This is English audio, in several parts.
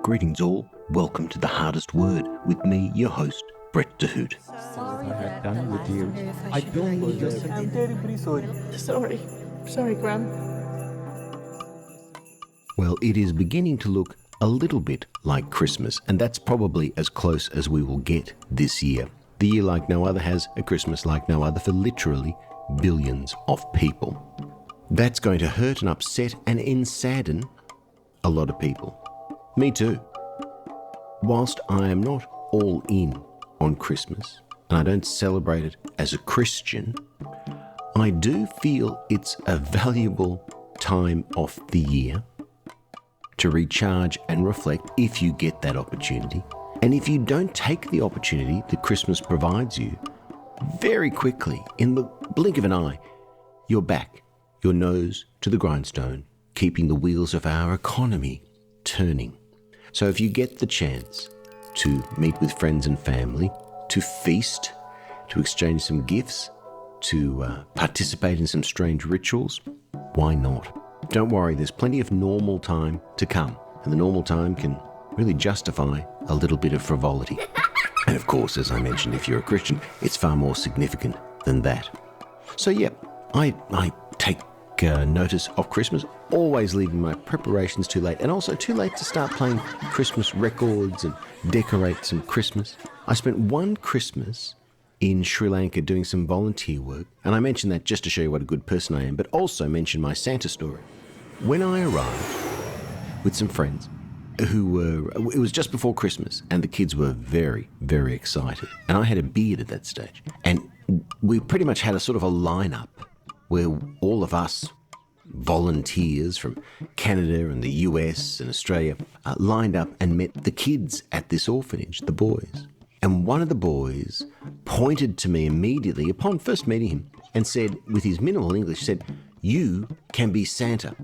Greetings all, welcome to The Hardest Word with me, your host, Brett de Hoedt. I have done with you. I don't deserve. I'm terribly sorry. Sorry, Gran. Well, it is beginning to look a little bit like Christmas, and that's probably as close as we will get this year. The year like no other has a Christmas like no other for literally billions of people. That's going to hurt and upset and sadden a lot of people. Me too. Whilst I am not all in on Christmas, and I don't celebrate it as a Christian, I do feel it's a valuable time of the year to recharge and reflect if you get that opportunity. And if you don't take the opportunity that Christmas provides you, very quickly, in the blink of an eye, you're back, your nose to the grindstone, keeping the wheels of our economy turning. So if you get the chance to meet with friends and family, to feast, to exchange some gifts, to participate in some strange rituals, why not? Don't worry, there's plenty of normal time to come, and the normal time can really justify a little bit of frivolity. And of course, as I mentioned, if you're a Christian, it's far more significant than that. So yeah, I take notice of Christmas, always leaving my preparations too late, and also too late to start playing Christmas records and decorate some Christmas. I spent one Christmas in Sri Lanka doing some volunteer work, and I mention that just to show you what a good person I am, but also mention my Santa story. When I arrived with some friends it was just before Christmas, and the kids were very, very excited, and I had a beard at that stage, and we pretty much had a sort of a lineup where all of us volunteers from Canada and the US and Australia lined up and met the kids at this orphanage, the boys. And one of the boys pointed to me immediately upon first meeting him and said, with his minimal English, said, "You can be Santa."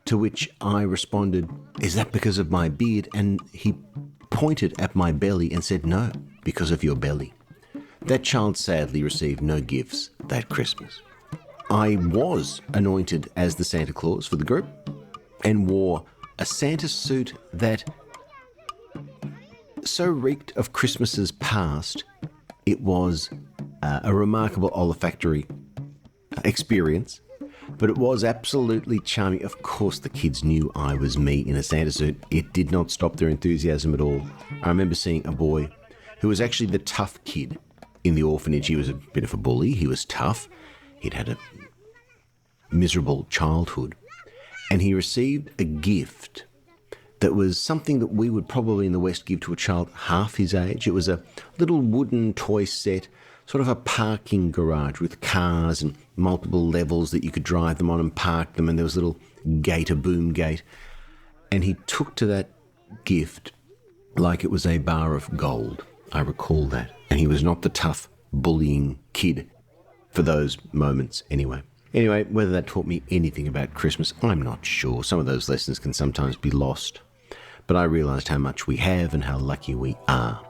To which I responded, "Is that because of my beard?" And he pointed at my belly and said, "No, because of your belly." That child sadly received no gifts that Christmas. I was anointed as the Santa Claus for the group and wore a Santa suit that so reeked of Christmases past, it was a remarkable olfactory experience, but it was absolutely charming. Of course, the kids knew I was me in a Santa suit. It did not stop their enthusiasm at all. I remember seeing a boy who was actually the tough kid in the orphanage. He was a bit of a bully. He was tough. He'd had a miserable childhood, and he received a gift that was something that we would probably in the West give to a child half his age. It was a little wooden toy set, sort of a parking garage with cars and multiple levels that you could drive them on and park them, and there was a little gate, a boom gate, and he took to that gift like it was a bar of gold. I recall that. And he was not the tough, bullying kid for those moments anyway. Anyway, whether that taught me anything about Christmas, I'm not sure. Some of those lessons can sometimes be lost. But I realised how much we have and how lucky we are.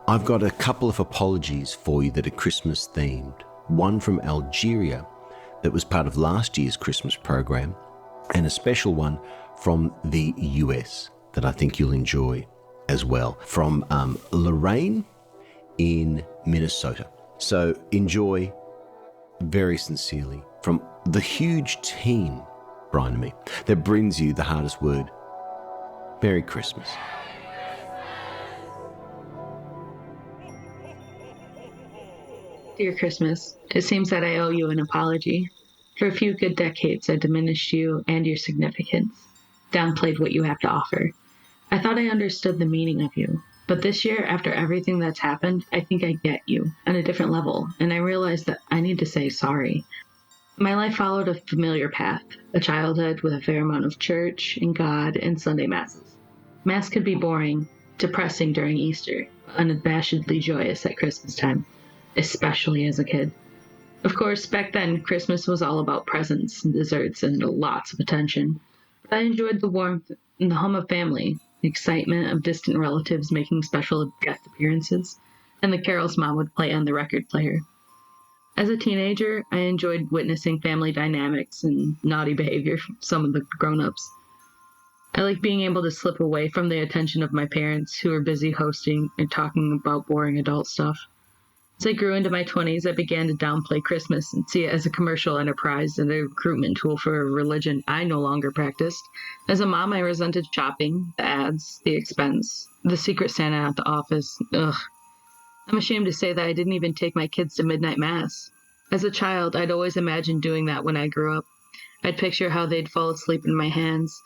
I've got a couple of apologies for you that are Christmas themed. One from Algeria that was part of last year's Christmas program, and a special one from the US that I think you'll enjoy as well, from Lorraine in Minnesota. So enjoy very sincerely from the huge team, Brian and me, that brings you the hardest word. Merry Christmas. Dear Christmas, it seems that I owe you an apology. For a few good decades, I diminished you and your significance, downplayed what you have to offer. I thought I understood the meaning of you, but this year, after everything that's happened, I think I get you on a different level, and I realize that I need to say sorry. My life followed a familiar path, a childhood with a fair amount of church and God and Sunday masses. Mass could be boring, depressing during Easter, unabashedly joyous at Christmas time, especially as a kid. Of course, back then, Christmas was all about presents and desserts and lots of attention. But I enjoyed the warmth and the hum of family, the excitement of distant relatives making special guest appearances, and the carols Mom would play on the record player. As a teenager, I enjoyed witnessing family dynamics and naughty behavior from some of the grown-ups. I like being able to slip away from the attention of my parents who were busy hosting and talking about boring adult stuff. As I grew into my 20s, I began to downplay Christmas and see it as a commercial enterprise and a recruitment tool for a religion I no longer practiced. As a mom, I resented shopping, the ads, the expense, the secret Santa at the office. Ugh. I'm ashamed to say that I didn't even take my kids to midnight mass. As a child, I'd always imagined doing that when I grew up. I'd picture how they'd fall asleep in my hands,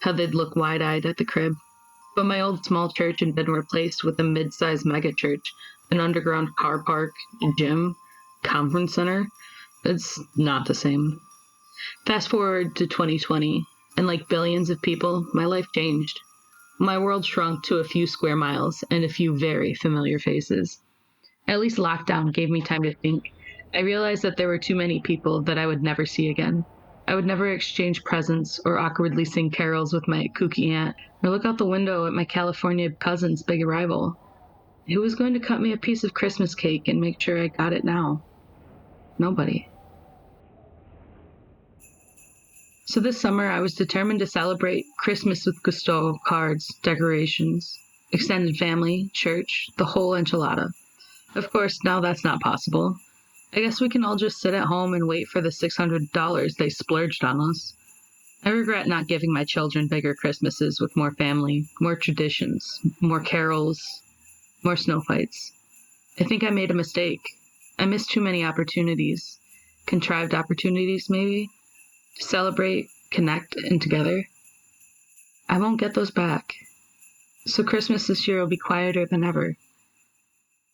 how they'd look wide-eyed at the crib. But my old small church had been replaced with a mid-sized megachurch, an underground car park, gym, conference center. It's not the same. Fast forward to 2020, and like billions of people, my life changed. My world shrunk to a few square miles and a few very familiar faces. At least lockdown gave me time to think. I realized that there were too many people that I would never see again. I would never exchange presents or awkwardly sing carols with my kooky aunt or look out the window at my California cousin's big arrival. Who was going to cut me a piece of Christmas cake and make sure I got it now? Nobody. So this summer, I was determined to celebrate Christmas with gusto, cards, decorations, extended family, church, the whole enchilada. Of course, now that's not possible. I guess we can all just sit at home and wait for the $600 they splurged on us. I regret not giving my children bigger Christmases with more family, more traditions, more carols, more snow fights. I think I made a mistake. I missed too many opportunities. Contrived opportunities, maybe? To celebrate, connect, and together. I won't get those back. So Christmas this year will be quieter than ever.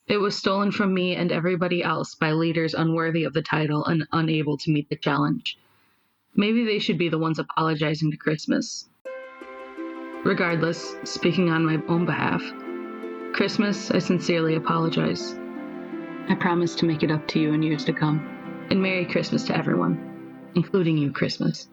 It was stolen from me and everybody else by leaders unworthy of the title and unable to meet the challenge. Maybe they should be the ones apologizing to Christmas. Regardless, speaking on my own behalf, Christmas, I sincerely apologize. I promise to make it up to you in years to come. And Merry Christmas to everyone, including you, Christmas.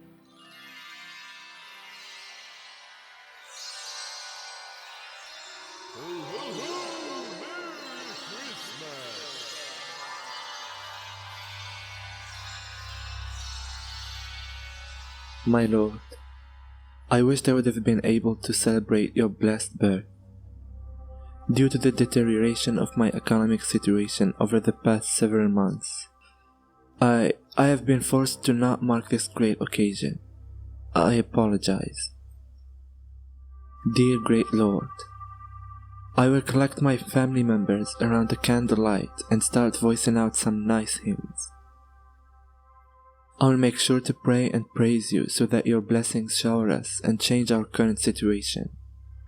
My Lord, I wished I would have been able to celebrate your blessed birth. Due to the deterioration of my economic situation over the past several months, I have been forced to not mark this great occasion. I apologize. Dear great Lord, I will collect my family members around the candlelight and start voicing out some nice hymns. I will make sure to pray and praise you so that your blessings shower us and change our current situation.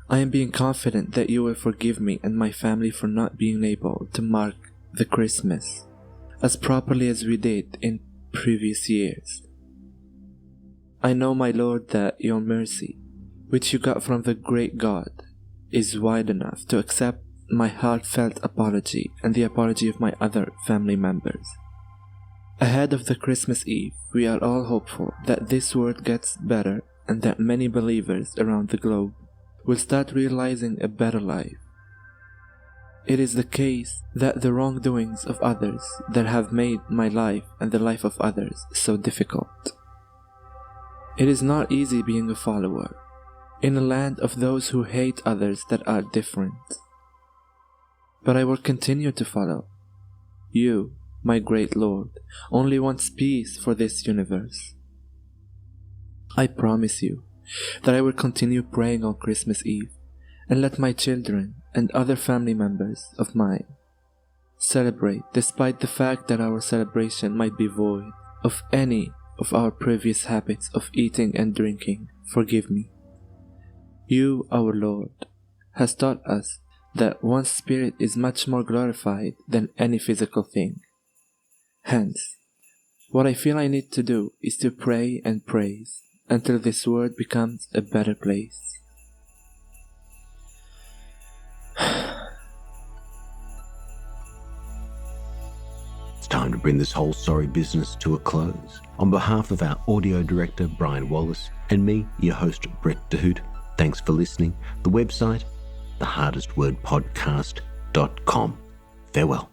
I am being confident that you will forgive me and my family for not being able to mark the Christmas as properly as we did in previous years. I know, my Lord, that your mercy, which you got from the great God, is wide enough to accept my heartfelt apology and the apology of my other family members. Ahead of the Christmas Eve, we are all hopeful that this world gets better and that many believers around the globe will start realizing a better life. It is the case that the wrongdoings of others that have made my life and the life of others so difficult. It is not easy being a follower in a land of those who hate others that are different. But I will continue to follow. You, my great Lord, only wants peace for this universe. I promise you that I will continue praying on Christmas Eve and let my children and other family members of mine celebrate despite the fact that our celebration might be void of any of our previous habits of eating and drinking. Forgive me. You, our Lord, has taught us that one's spirit is much more glorified than any physical thing. Hence, what I feel I need to do is to pray and praise until this world becomes a better place. It's time to bring this whole sorry business to a close. On behalf of our audio director, Brian Wallace, and me, your host, Brett de Hoedt, thanks for listening. The website, thehardestwordpodcast.com. Farewell.